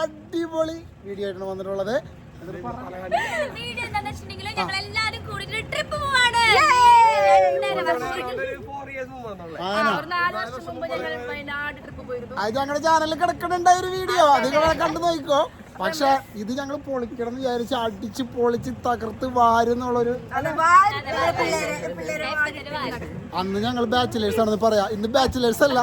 അടിപൊളി വീഡിയോ ആയിട്ടാണ് വന്നിട്ടുള്ളത്. വീഡിയോ എന്താണെന്ന് വെച്ചിട്ടുണ്ടെങ്കിൽ ഞങ്ങൾ എല്ലാവരും കൂടി ട്രിപ്പ് പോവാണ്. അത് ഞങ്ങളുടെ ചാനലിൽ കിടക്കണുണ്ടായ ഒരു വീഡിയോ, അത് കണ്ടു നോക്കിക്കോ. പക്ഷെ ഇത് ഞങ്ങൾ പൊളിക്കണം എന്ന് വിചാരിച്ച് അടിച്ച് പൊളിച്ച് തകർത്ത് വാരുന്നുള്ളൊരു അന്ന് ഞങ്ങൾ ബാച്ചിലേഴ്സ് ആണെന്ന് പറയാ. ഇന്ന് ബാച്ചിലേഴ്സ് അല്ല,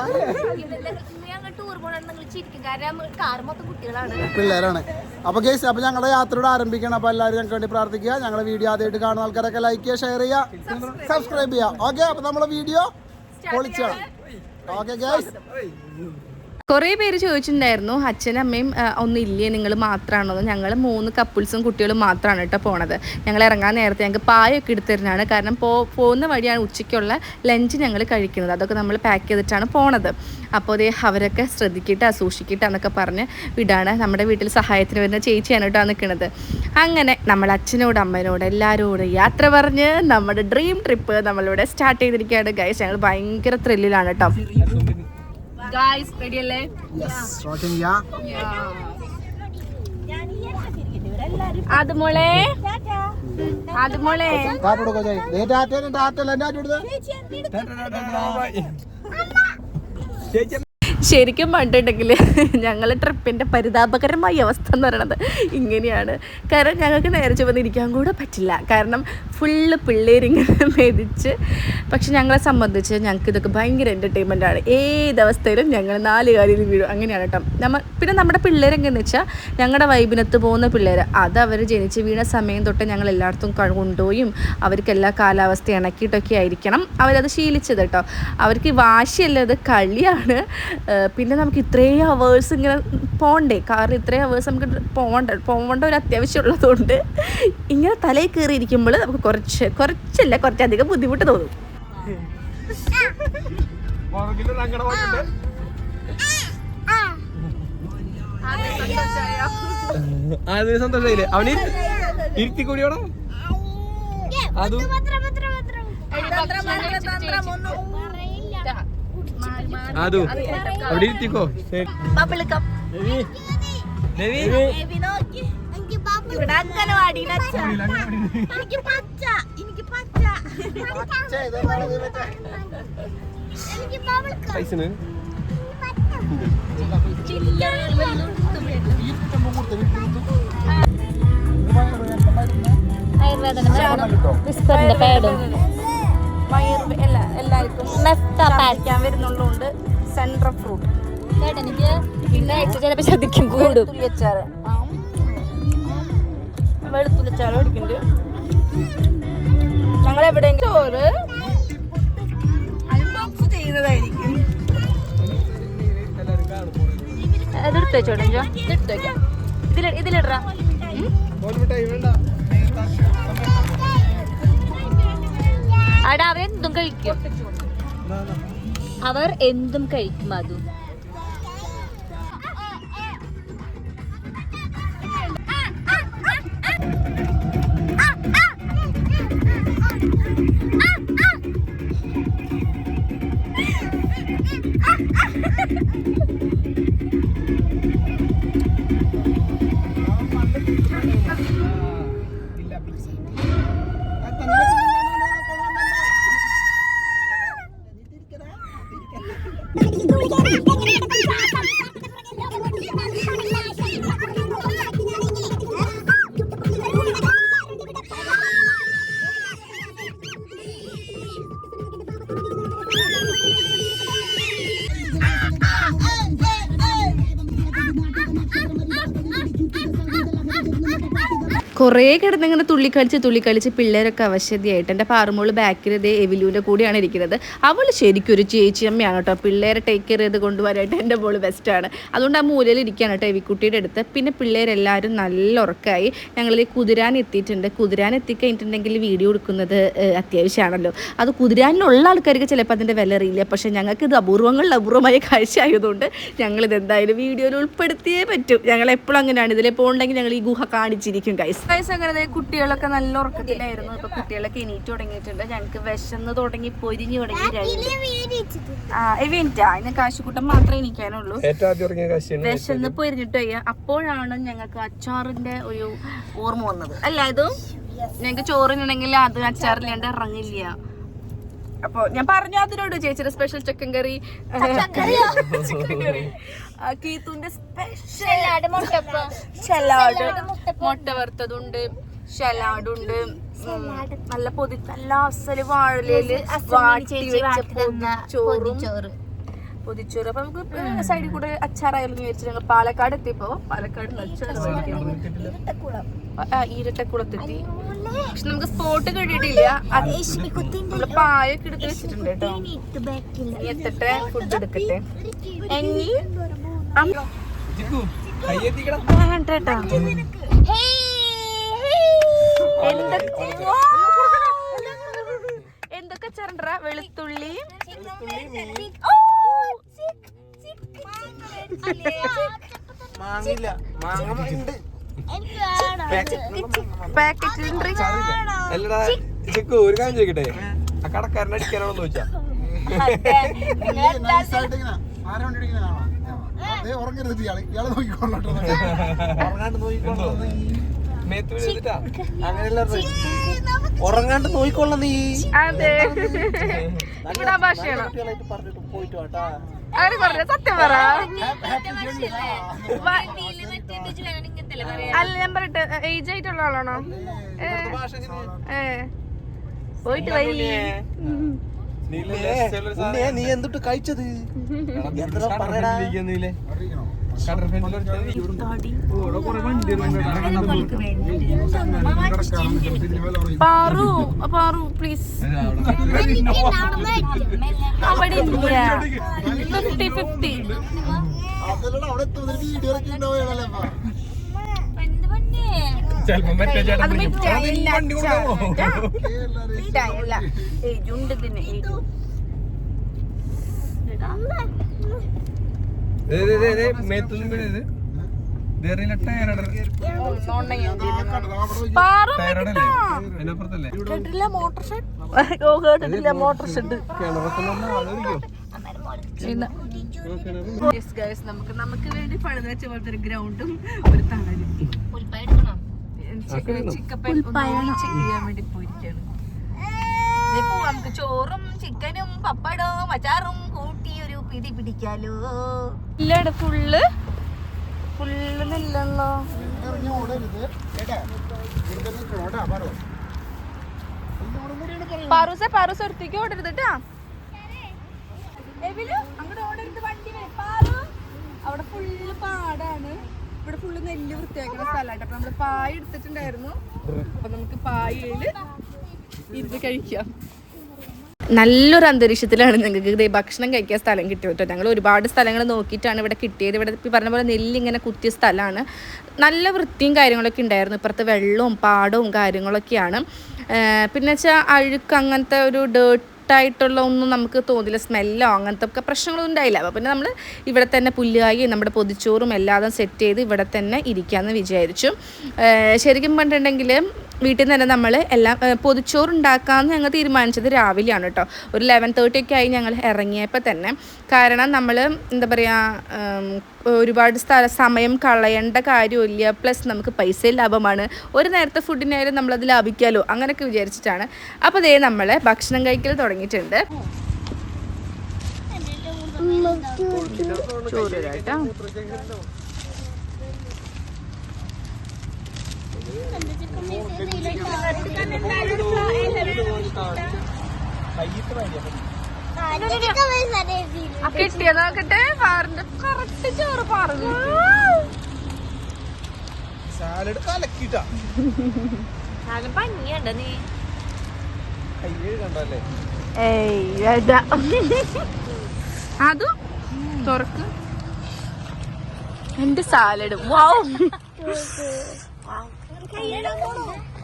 പിള്ളേരാണ്. അപ്പൊ ഗൈസ്, അപ്പൊ ഞങ്ങളുടെ യാത്രയോട് ആരംഭിക്കണം. അപ്പൊ എല്ലാവരും ഞങ്ങൾക്ക് വേണ്ടി പ്രാർത്ഥിക്കുക. ഞങ്ങളുടെ വീഡിയോ ആദ്യമായിട്ട് കാണുന്ന ആൾക്കാരൊക്കെ ലൈക്ക് ചെയ്യുക, ഷെയർ ചെയ്യുക, സബ്സ്ക്രൈബ് ചെയ്യുക. ഓക്കെ, അപ്പൊ നമ്മളെ വീഡിയോ പൊളിച്ചാണ്. Okay guys. കുറേ പേര് ചോദിച്ചിട്ടുണ്ടായിരുന്നു അച്ഛനും അമ്മയും ഒന്നും ഇല്ലേ, നിങ്ങൾ മാത്രമാണോ? ഞങ്ങൾ 3 കപ്പിൾസും കുട്ടികളും മാത്രമാണ് കേട്ടോ പോണത്. ഞങ്ങൾ ഇറങ്ങാൻ നേരത്തെ ഞങ്ങൾക്ക് പായൊക്കെ എടുത്തിരുന്നതാണ്. കാരണം പോകുന്ന വഴിയാണ് ഉച്ചയ്ക്കുള്ള ലഞ്ച് ഞങ്ങൾ കഴിക്കുന്നത്. അതൊക്കെ നമ്മൾ പാക്ക് ചെയ്തിട്ടാണ് പോണത്. അപ്പോൾ അതേ അവരൊക്കെ ശ്രദ്ധിക്കിട്ട് സൂക്ഷിക്കിട്ട് എന്നൊക്കെ പറഞ്ഞ് വിടാണ്. നമ്മുടെ വീട്ടിൽ സഹായത്തിന് വരുന്ന ചേച്ചിയാണ് കേട്ടോ നിൽക്കുന്നത്. അങ്ങനെ നമ്മൾ അച്ഛനോട് അമ്മനോട് എല്ലാവരോടും യാത്ര പറഞ്ഞ് നമ്മുടെ ഡ്രീം ട്രിപ്പ് നമ്മളിവിടെ സ്റ്റാർട്ട് ചെയ്തിരിക്കുകയാണ് ഗൈസ്. ഞങ്ങൾ ഭയങ്കര ത്രില്ലിലാണ് കേട്ടോ. Guys, ready അല്ലേ? Yes, rocking yeah. അതുമോളെ ടാറ്റ കൊടുക്കോ ജയ്. ദേ ടാറ്റ എടുത്ത്. ശരിക്കും കണ്ടിട്ടുണ്ടെങ്കിൽ ഞങ്ങൾ ട്രിപ്പിൻ്റെ പരിതാപകരമായ അവസ്ഥ എന്ന് പറയുന്നത് ഇങ്ങനെയാണ്. കാരണം ഞങ്ങൾക്ക് നേരെ ചുവന്നിരിക്കാൻ കൂടെ പറ്റില്ല. കാരണം ഫുള്ള് പിള്ളേരിങ്ങനെ മെതിച്ച്. പക്ഷെ ഞങ്ങളെ സംബന്ധിച്ച് ഞങ്ങൾക്ക് ഇതൊക്കെ ഭയങ്കര എൻ്റർടൈൻമെൻറ്റാണ്. ഏതവസ്ഥയിലും ഞങ്ങൾ 4 കാലിൽ വീഴും. അങ്ങനെയാണ് കേട്ടോ. പിന്നെ നമ്മുടെ പിള്ളേരെങ്ങനെയെന്ന് വെച്ചാൽ ഞങ്ങളുടെ വൈബിനത്ത് പോകുന്ന പിള്ളേർ, അത് അവർ ജനിച്ച് വീണ സമയം തൊട്ട് ഞങ്ങൾ എല്ലായിടത്തും കൊണ്ടുപോയും അവർക്ക് എല്ലാ കാലാവസ്ഥ ഇണക്കിയിട്ടൊക്കെ ആയിരിക്കണം അവരത് ശീലിച്ചത് കേട്ടോ. അവർക്ക് വാശിയല്ല, അത് കളിയാണ്. പിന്നെ നമുക്ക് ഇത്രയും അവേഴ്സ് ഇങ്ങനെ പോകണ്ടേ, കാരണം ഇത്രയും അവേഴ്സ് നമുക്ക് പോകേണ്ട ഒരു അത്യാവശ്യമുള്ളതുകൊണ്ട് ഇങ്ങനെ തലയിൽ കയറിയിരിക്കുമ്പോൾ നമുക്ക് കുറച്ചധികം ബുദ്ധിമുട്ട് തോന്നും. സന്തോഷായില്ലേ അവന് ഇരുത്തിക്കൂടിയോടോ? അത് അതു അവിടെ ഇരുത്തിക്കോ. പൈസന് വിസ്പറിന്റെ പാഡും എല്ലാവർക്കും വരുന്നുള്ളതുകൊണ്ട് സെൻട്രൽ ഫ്രൂട്ട് പിന്നെ ചിലപ്പോൾ ശ്രദ്ധിക്കും കൂടും. വെളുത്തുള്ളിച്ചാറ് മേടിക്കുന്നുണ്ട്. ഞങ്ങൾ എവിടെയെങ്കിലും ചോറ് അൺബോക്സ് ചെയ്യുന്നതായിരിക്കും. അതെടുത്ത് വെച്ചോട്ടെ, ഇതെടുത്ത് വെക്കാം. ഇതിലിടറാ. അവിടെ അവരെന്തും കഴിക്കും, അവർ എന്തും കഴിക്കും. അതും കുറേ കിടന്നിങ്ങനെ തുള്ളിക്കളിച്ച് പിള്ളേരൊക്കെ അവശതയായിട്ട് എൻ്റെ പാറുമോള് ബാക്കിൽ ഇതേ എവിലൂൻ്റെ കൂടെയാണ് ഇരിക്കുന്നത്. അവൾ ശരിക്കും ഒരു ചേച്ചിയമ്മയാണ് കേട്ടോ. പിള്ളേരെ ടേക്ക് കെയർ ചെയ്ത് കൊണ്ടുവരാനായിട്ട് എൻ്റെ മോള് ബെസ്റ്റാണ്. അതുകൊണ്ട് ആ മൂലയിൽ ഇരിക്കുകയാണ് കേട്ടോ എവിക്കുട്ടിയുടെ അടുത്ത്. പിന്നെ പിള്ളേരെല്ലാവരും നല്ല ഉറക്കമായി. ഞങ്ങളിത് കുതിരാൻ എത്തിയിട്ടുണ്ട്. കുതിരാൻ എത്തിക്കഴിഞ്ഞിട്ടുണ്ടെങ്കിൽ വീഡിയോ എടുക്കുന്നത് അത്യാവശ്യമാണല്ലോ. അത് കുതിരാനിലുള്ള ആൾക്കാർക്ക് ചിലപ്പോൾ അതിൻ്റെ വില അറിയില്ല. പക്ഷേ ഞങ്ങൾക്കിത് അപൂർവമായ കാഴ്ച ആയതുകൊണ്ട് ഞങ്ങളിത് എന്തായാലും വീഡിയോയിൽ ഉൾപ്പെടുത്തിയേ പറ്റും. ഞങ്ങളെപ്പോഴും അങ്ങനെയാണ്. ഇതിലെ പോകണമെങ്കിൽ ഞങ്ങൾ ഈ ഗുഹ കാണിച്ചിരിക്കും ഗൈസ്. അങ്ങനെ കുട്ടികളൊക്കെ നല്ല ഉറക്കത്തിലായിരുന്നു. ഇപ്പൊ കുട്ടികളൊക്കെ എണീറ്റ് തുടങ്ങിയിട്ടുണ്ട്. ഞങ്ങക്ക് വിശന്ന് തുടങ്ങി പൊരിഞ്ഞു തുടങ്ങി. ഇന്ന് കാശിക്കൂട്ടം മാത്രമേ എണീക്കാനുള്ളൂ. വിശന്ന് പൊരിഞ്ഞിട്ട് വയ്യ. അപ്പോഴാണ് ഞങ്ങൾക്ക് അച്ചാറിന്റെ ഒരു ഓർമ്മ വന്നത്. അല്ല ഇത് ഞങ്ങക്ക് ചോറിനുണ്ടെങ്കിൽ അത് അച്ചാറില്ലാണ്ട് ഇറങ്ങില്ല. അപ്പൊ ഞാൻ പറഞ്ഞു അതിനോട് ചേച്ചിയുടെ സ്പെഷ്യൽ ചിക്കൻ കറി, കീത്തുന്റെ സ്പെഷ്യൽ സലാഡ്, മുട്ട വറുത്തതുണ്ട്, സലാഡുണ്ട്, നല്ല നല്ല അസല് വാഴയില് വാട്ടി വെച്ച പൊതിച്ചോറ്. അപ്പൊ നമുക്ക് സൈഡിൽ കൂടെ അച്ചാറായാലും വിചാരിച്ചു. ഞങ്ങൾ പാലക്കാട് എത്തിയപ്പോ പാലക്കാട് ഇരട്ടക്കുളത്തെത്തി. പക്ഷെ നമുക്ക് സ്പോട്ട് കിട്ടിയിട്ടില്ല. നമ്മള് പായൊക്കെ എടുത്ത് വെച്ചിട്ടുണ്ട് കേട്ടോ. എത്തട്ടെ, ഫുഡ് എടുക്കട്ടെ. എന്തൊക്കെ ചേർണ്ട വെളുത്തുള്ളി, ഒരു കാര്യം ചോദിക്കട്ടെ, ആ കടക്കാരനെ അടിക്കാനാണോന്ന് ചോദിച്ചാ ഉറങ്ങാണ്ട് നോയിക്കൊള്ള നീ. അതെ ഇവിടെ ഭാഷയാണ്. അവര് പറഞ്ഞ സത്യം പറ. അല്ല ഞാൻ പറയട്ടെ, ഏജ് ആയിട്ടുള്ള ആളാണോ? പോയിട്ട് വൈകി നീ എന്തിട്ട് കഴിച്ചത്? പാറു പാറു പ്ലീസ്. അവിടെ 50-50. അത് മിഠായില്ല, ഏജുണ്ട് ഇതിന്. ഏജു നമുക്ക് വേണ്ടി പണിത് വെച്ച പോലത്തെ ഒരു ഗ്രൗണ്ടും ഒരു തണലും ചെക്ക് ചെയ്യാൻ വേണ്ടി പോയിരിക്കാണ്. നമുക്ക് ചോറും ചിക്കനും പപ്പടവും അച്ചാറും കൂട്ടി ഒരു പിടി പിടിക്കാലോ. ഇല്ലട ഫുള്ള് നെല്ലല്ലോ. പാറൂസ എടുത്തേക്ക് ഓടരുത് കേട്ടാ. അങ്ങോട്ട് ഓടരുത്, വണ്ടി പാറു. അവിടെ ഫുള്ള് പാടാണ്. ഇവിടെ ഫുള്ള് നെല്ല് വൃത്തിയാക്കുന്ന സ്ഥലമായിട്ട്. അപ്പൊ നമ്മള് പായ എടുത്തിട്ടുണ്ടായിരുന്നു. അപ്പൊ നമുക്ക് പായയില് ഇരുന്ന് കഴിക്കാം. നല്ലൊരു അന്തരീക്ഷത്തിലാണ് ഞങ്ങൾക്ക് ഭക്ഷണം കഴിക്കാൻ സ്ഥലം കിട്ടിയത് കേട്ടോ. ഞങ്ങൾ ഒരുപാട് സ്ഥലങ്ങൾ നോക്കിയിട്ടാണ് ഇവിടെ കിട്ടിയത്. ഇവിടെ പറഞ്ഞ പോലെ നെല്ലിങ്ങനെ കുത്തിയ സ്ഥലമാണ്. നല്ല വൃത്തിയും കാര്യങ്ങളൊക്കെ ഉണ്ടായിരുന്നു. ഇപ്പുറത്ത് വെള്ളവും പാടവും കാര്യങ്ങളൊക്കെയാണ്. പിന്നെ വെച്ചാൽ അഴുക്ക് അങ്ങനത്തെ ഒരു ഡേർട്ടായിട്ടുള്ള ഒന്നും നമുക്ക് തോന്നില്ല. സ്മെല്ലോ അങ്ങനത്തെ ഒക്കെ പ്രശ്നങ്ങളൊന്നും ഉണ്ടായില്ല. അപ്പോൾ പിന്നെ നമ്മൾ ഇവിടെ തന്നെ പുല്ലുകായും നമ്മുടെ പൊതിച്ചോറും എല്ലാം സെറ്റ് ചെയ്ത് ഇവിടെ തന്നെ ഇരിക്കാമെന്ന് വിചാരിച്ചു. ശരിക്കും പറഞ്ഞിട്ടുണ്ടെങ്കിൽ വീട്ടിൽ നിന്ന് തന്നെ നമ്മൾ എല്ലാം പൊതിച്ചോറുണ്ടാക്കാമെന്ന് ഞങ്ങൾ തീരുമാനിച്ചത് രാവിലെയാണ് കേട്ടോ. ഒരു 11:30 ഒക്കെ ആയി ഞങ്ങൾ ഇറങ്ങിയപ്പോൾ തന്നെ. കാരണം നമ്മൾ എന്താ പറയുക, ഒരുപാട് സമയം കളയേണ്ട കാര്യമില്ല. പ്ലസ് നമുക്ക് പൈസ ലാഭമാണ്. ഒരു നേരത്തെ ഫുഡിനായാലും നമ്മളത് ലാഭിക്കാമല്ലോ, അങ്ങനെയൊക്കെ വിചാരിച്ചിട്ടാണ്. അപ്പോൾ ദേ നമ്മൾ ഭക്ഷണം കഴിക്കൽ തുടങ്ങിയിട്ടുണ്ട്. ചോറ് കേട്ടോ. കിട്ടിയ നോക്കട്ടെ. പാറിന്റെ കറക്റ്റ് ചോറ് പാറുന്നു. സാലഡ് കലക്കിട്ടാ. പനിയുണ്ടോ നീ? അത് തുറക്ക്. എന്റെ സാലഡ് വാവ്.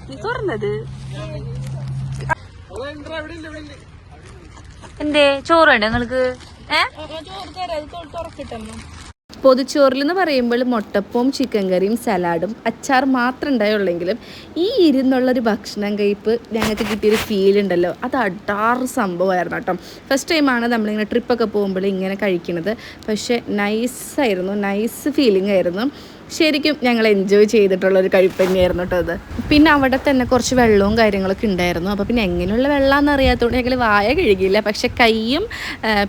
നീ തുറന്നത് എന്തേ? ചോറുണ്ട് നിങ്ങൾക്ക്? ചോറ് തുറക്കിട്ടമ്മ. പൊതിച്ചോറിൽ എന്ന് പറയുമ്പോൾ മുട്ടപ്പവും ചിക്കൻ കറിയും സലാഡും അച്ചാർ മാത്രം ഉണ്ടായുള്ളെങ്കിലും ഈ ഇരുന്നുള്ളൊരു ഭക്ഷണം കഴിപ്പ് ഞങ്ങൾക്ക് കിട്ടിയൊരു ഫീൽ ഉണ്ടല്ലോ, അത് അടാറ് സംഭവമായിരുന്നു കേട്ടോ. ഫസ്റ്റ് ടൈമാണ് നമ്മളിങ്ങനെ ട്രിപ്പൊക്കെ പോകുമ്പോൾ ഇങ്ങനെ കഴിക്കുന്നത്. പക്ഷേ നൈസായിരുന്നു, നൈസ് ഫീലിംഗ് ആയിരുന്നു. ശരിക്കും ഞങ്ങൾ എൻജോയ് ചെയ്തിട്ടുള്ളൊരു കഴിപ്പ് തന്നെയായിരുന്നു കേട്ടോ അത്. പിന്നെ അവിടെ തന്നെ കുറച്ച് വെള്ളവും കാര്യങ്ങളൊക്കെ ഉണ്ടായിരുന്നു. അപ്പോൾ പിന്നെ എങ്ങനെയുള്ള വെള്ളമെന്ന് അറിയാത്തതുകൊണ്ട് ഞങ്ങൾ വായ കഴുകിയില്ല. പക്ഷെ കൈയും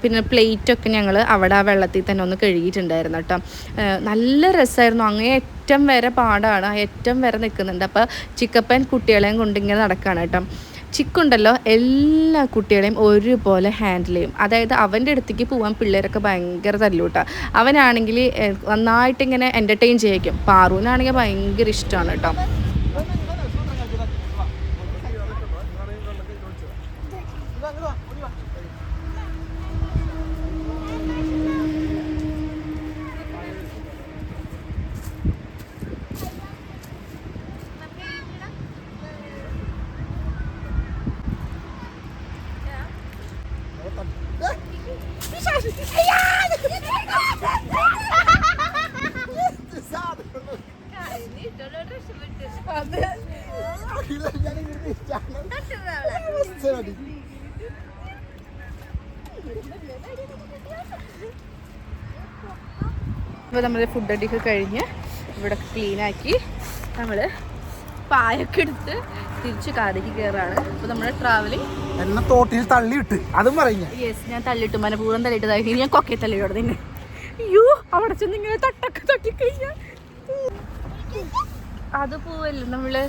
പിന്നെ പ്ലേറ്റൊക്കെ ഞങ്ങൾ അവിടെ ആ വെള്ളത്തിൽ തന്നെ ഒന്ന് കഴുകിയിട്ടുണ്ടായിരുന്നു കേട്ടോ. നല്ല രസമായിരുന്നു. അങ്ങേ അറ്റം വരെ പാടാണ്, ആ അറ്റം വരെ നിൽക്കുന്നുണ്ട്. അപ്പോൾ ചിക്കപ്പൻ കുട്ടികളെയും കൊണ്ടിങ്ങനെ നടക്കുകയാണ് കേട്ടോ. ചിക്കുണ്ടല്ലോ എല്ലാ കുട്ടികളെയും ഒരുപോലെ ഹാൻഡിൽ ചെയ്യും. അതായത് അവൻ്റെ അടുത്തേക്ക് പോകാൻ പിള്ളേരൊക്കെ ഭയങ്കര തല്ലൂട്ടാ. അവനാണെങ്കിൽ നന്നായിട്ടിങ്ങനെ എൻ്റർടൈൻ ചെയ്യിക്കും. പാറുവിനാണെങ്കിൽ ഭയങ്കര ഇഷ്ടമാണ് കേട്ടോ. അപ്പോൾ നമ്മൾ ഫുഡ് അടിയൊക്കെ കഴിഞ്ഞ് ഇവിടെ ക്ലീനാക്കി നമ്മൾ പായൊക്കെ എടുത്ത് തിരിച്ച് കാറിലേക്ക് കയറാണ്. അപ്പോൾ നമ്മുടെ ട്രാവലിംഗ് എന്നെ തോട്ടിൽ തള്ളിയിട്ട് അതും പറയുക. യെസ്, ഞാൻ തള്ളിട്ടു, മനഃപൂർവ്വം തള്ളിയിട്ടതായി. ഞാൻ കൊക്കെ തള്ളിയോടെ തന്നെ. അയ്യോ, അവിടെ ചെന്ന് ഇങ്ങനെ തട്ടൊക്കെ തട്ടിക്കഴിഞ്ഞാൽ അത് പോവല്ലോ നമ്മള്.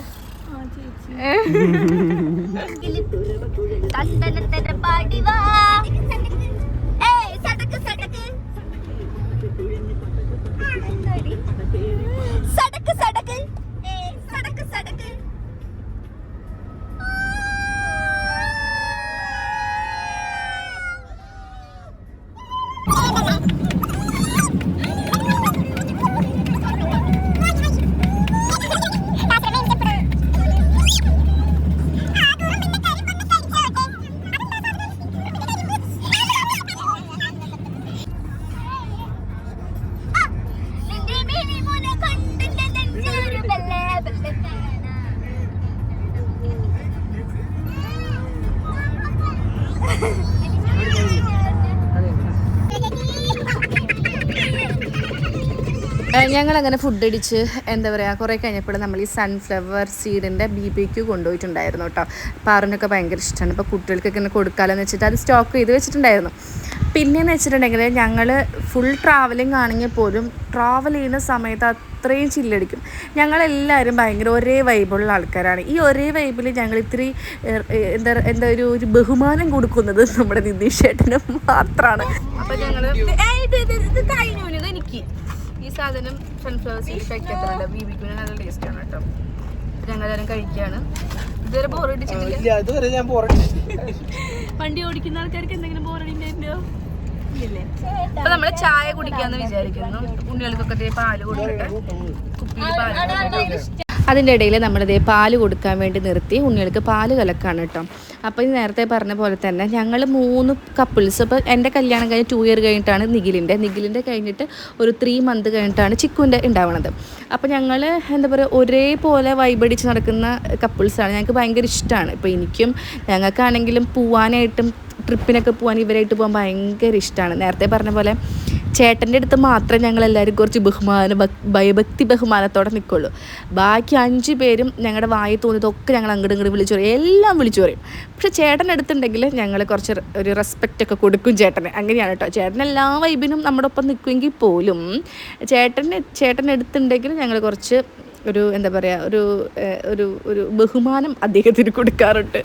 ഞങ്ങളങ്ങനെ ഫുഡ് അടിച്ച് എന്താ പറയുക കുറേ കഴിഞ്ഞപ്പോൾ നമ്മൾ ഈ സൺഫ്ലവർ സീഡിൻ്റെ BBQ കൊണ്ടുപോയിട്ടുണ്ടായിരുന്നു കേട്ടോ. പാറിനൊക്കെ ഭയങ്കര ഇഷ്ടമാണ്. ഇപ്പോൾ കുട്ടികൾക്കൊക്കെ ഇങ്ങനെ കൊടുക്കാമെന്ന് വെച്ചിട്ട് അത് സ്റ്റോക്ക് ചെയ്ത് വെച്ചിട്ടുണ്ടായിരുന്നു. പിന്നെയെന്ന് വെച്ചിട്ടുണ്ടെങ്കിൽ ഞങ്ങൾ ഫുൾ ട്രാവലിംഗ് ആണെങ്കിൽ പോലും ട്രാവൽ ചെയ്യുന്ന സമയത്ത് അത്രയും ചില്ലടിക്കും. ഞങ്ങളെല്ലാവരും ഭയങ്കര ഒരേ വൈബുള്ള ആൾക്കാരാണ്. ഈ ഒരേ വൈബിൽ ഞങ്ങൾ ഇത്തിരി എന്താ ഒരു ബഹുമാനം കൊടുക്കുന്നത് നമ്മുടെ നിതീഷ് ചേട്ടന് മാത്രമാണ്. അപ്പോൾ ഞങ്ങൾ കഴിഞ്ഞു എനിക്ക് ഈ സാധനം സൺഫ്ലവർ സീഡ് കഴിക്കാത്തതുണ്ട്. BBQ നല്ല ടേസ്റ്റാണ് കേട്ടോ. ഞങ്ങളെല്ലാവരും കഴിക്കുകയാണ്. ഇതുവരെ ബോറടിച്ചിട്ടില്ല. വണ്ടി ഓടിക്കുന്ന ആൾക്കാർക്ക് എന്തെങ്കിലും ബോറടിണ്ടായിരുന്നോ? ഇല്ലേ? അപ്പൊ നമ്മള് ചായ കുടിക്കാന്ന് വിചാരിക്കുന്നു. ഉണ്ണികൾക്കൊക്കെ പാല് കൊടുക്കട്ടെ. കുപ്പിയിൽ പാല്. അതിൻ്റെ ഇടയിൽ നമ്മളിതേ പാല് കൊടുക്കാൻ വേണ്ടി നിർത്തി ഉണ്ണികൾക്ക് പാല് കലക്കാണ് കേട്ടോ. അപ്പോൾ ഈ നേരത്തെ പറഞ്ഞ പോലെ തന്നെ ഞങ്ങൾ 3 കപ്പിൾസ്. ഇപ്പോൾ എൻ്റെ കല്യാണം കഴിഞ്ഞ് 2 ഇയർ കഴിഞ്ഞിട്ടാണ് നിഖിലിൻ്റെ കഴിഞ്ഞിട്ട് ഒരു 3 മന്ത് കഴിഞ്ഞിട്ടാണ് ചിക്കുവിൻ്റെ ഉണ്ടാവുന്നത്. അപ്പോൾ ഞങ്ങൾ എന്താ പറയുക ഒരേപോലെ വൈബടിച്ച് നടക്കുന്ന കപ്പിൾസാണ്. ഞങ്ങൾക്ക് ഭയങ്കര ഇഷ്ടമാണ്. ഇപ്പോൾ എനിക്കും ഞങ്ങൾക്കാണെങ്കിലും പോവാനായിട്ടും ട്രിപ്പിനൊക്കെ പോകാൻ ഇവരായിട്ട് പോകാൻ ഭയങ്കര ഇഷ്ടമാണ്. നേരത്തെ പറഞ്ഞ പോലെ ചേട്ടൻ്റെ അടുത്ത് മാത്രമേ ഞങ്ങളെല്ലാവരും കുറച്ച് ഭയഭക്തി ബഹുമാനത്തോടെ നിൽക്കുള്ളൂ. ബാക്കി 5 പേരും ഞങ്ങളുടെ വായി തോന്നിയതൊക്കെ ഞങ്ങൾ അങ്ങോട്ട് ഇങ്ങോട്ട് വിളിച്ചു പറയും, എല്ലാം വിളിച്ചു പറയും. പക്ഷെ ചേട്ടൻ്റെ അടുത്തുണ്ടെങ്കിൽ ഞങ്ങൾ കുറച്ച് ഒരു റെസ്പെക്റ്റൊക്കെ കൊടുക്കും ചേട്ടന്. അങ്ങനെയാണ് കേട്ടോ. ചേട്ടൻ എല്ലാ വൈബിനും നമ്മുടെ ഒപ്പം നിൽക്കുമെങ്കിൽ പോലും ചേട്ടൻ്റെ അടുത്തുണ്ടെങ്കിൽ ഞങ്ങൾ കുറച്ച് ഒരു എന്താ പറയുക ഒരു ബഹുമാനം അദ്ദേഹത്തിന് കൊടുക്കാറുണ്ട്.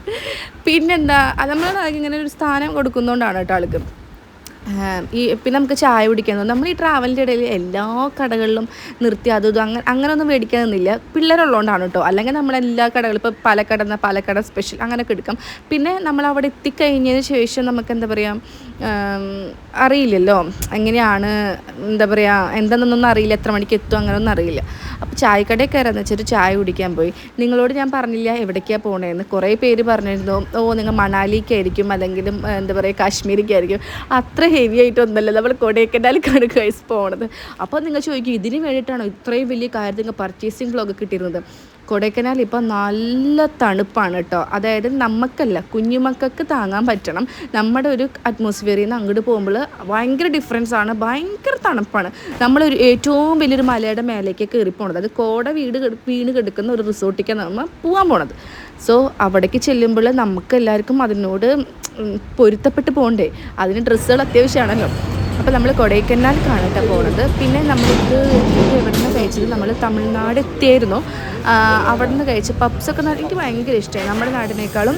പിന്നെന്താ നമ്മൾ ഇങ്ങനെ ഒരു സ്ഥാനം കൊടുക്കുന്നതുകൊണ്ടാണ് കേട്ടോ ആൾക്ക്. പിന്നെ നമുക്ക് ചായ കുടിക്കാൻ നമ്മൾ ഈ ട്രാവലിൻ്റെ ഇടയിൽ എല്ലാ കടകളിലും നിർത്തി അതും അങ്ങനെയൊന്നും മേടിക്കാനൊന്നുമില്ല. പിള്ളേരുള്ളതുകൊണ്ടാണ് കേട്ടോ. അല്ലെങ്കിൽ നമ്മളെല്ലാ കടകളും ഇപ്പോൾ പാലക്കാട് സ്പെഷ്യൽ അങ്ങനെയൊക്കെ എടുക്കാം. പിന്നെ നമ്മൾ അവിടെ എത്തിക്കഴിഞ്ഞതിന് ശേഷം നമുക്ക് എന്താ പറയുക അറിയില്ലല്ലോ എങ്ങനെയാണ് എന്താ പറയുക എന്താണെന്നൊന്നും അറിയില്ല, എത്ര മണിക്ക് എത്തും അങ്ങനെയൊന്നും അറിയില്ല. അപ്പോൾ ചായക്കടയിൽ കയറാന്ന് വെച്ചിട്ട് ചായ കുടിക്കാൻ പോയി. നിങ്ങളോട് ഞാൻ പറഞ്ഞില്ല എവിടേക്കാണ് പോകണേന്ന്. കുറേ പേര് പറഞ്ഞിരുന്നു, നിങ്ങൾ മണാലിക്കായിരിക്കും അല്ലെങ്കിൽ എന്താ പറയുക കാശ്മീരിക്കായിരിക്കും. അത്ര ഹെവി ആയിട്ടൊന്നല്ല, നമ്മൾ കൊടൈക്കനാലിലേക്കാണ് ഗൈസ് പോണത്. അപ്പോൾ നിങ്ങൾ ചോദിക്കും ഇതിന് വേണ്ടിയിട്ടാണോ ഇത്രയും വലിയ കാര്യങ്ങൾ പർച്ചേസിങ് വ്ളോഗ് കിട്ടിയിരുന്നത്? കൊടൈക്കനാൽ ഇപ്പോൾ നല്ല തണുപ്പാണ് കേട്ടോ. അതായത് നമുക്കല്ല, കുഞ്ഞുമക്കൾക്ക് താങ്ങാൻ പറ്റണം. നമ്മുടെ ഒരു അറ്റ്മോസ്ഫിയറിൽ നിന്ന് അങ്ങോട്ട് പോകുമ്പോൾ ഭയങ്കര ഡിഫറൻസ് ആണ്, ഭയങ്കര തണുപ്പാണ്. നമ്മളൊരു ഏറ്റവും വലിയൊരു മലയുടെ മേലേക്ക് കയറി പോണത്, അത് കോട വീണ് കിടക്കുന്ന ഒരു റിസോർട്ടിലേക്കാണ് നമ്മൾ പോകാൻ പോണത്. സോ അവിടേക്ക് ചെല്ലുമ്പോൾ നമുക്ക് എല്ലാവർക്കും അതിനോട് പൊരുത്തപ്പെട്ട് പോകണ്ടേ, അതിന് ഡ്രസ്സുകൾ അത്യാവശ്യമാണല്ലോ. അപ്പോൾ നമ്മൾ കൊടൈക്കനാൽ കാണാൻ പോകുന്നത്. പിന്നെ നമ്മൾക്ക് എവിടെ നിന്ന് കഴിച്ചത്, നമ്മൾ തമിഴ്നാട് എത്തിയായിരുന്നു. അവിടെ നിന്ന് കഴിച്ച പപ്സൊക്കെ എനിക്ക് ഭയങ്കര ഇഷ്ടമായി. നമ്മുടെ നാടിനേക്കാളും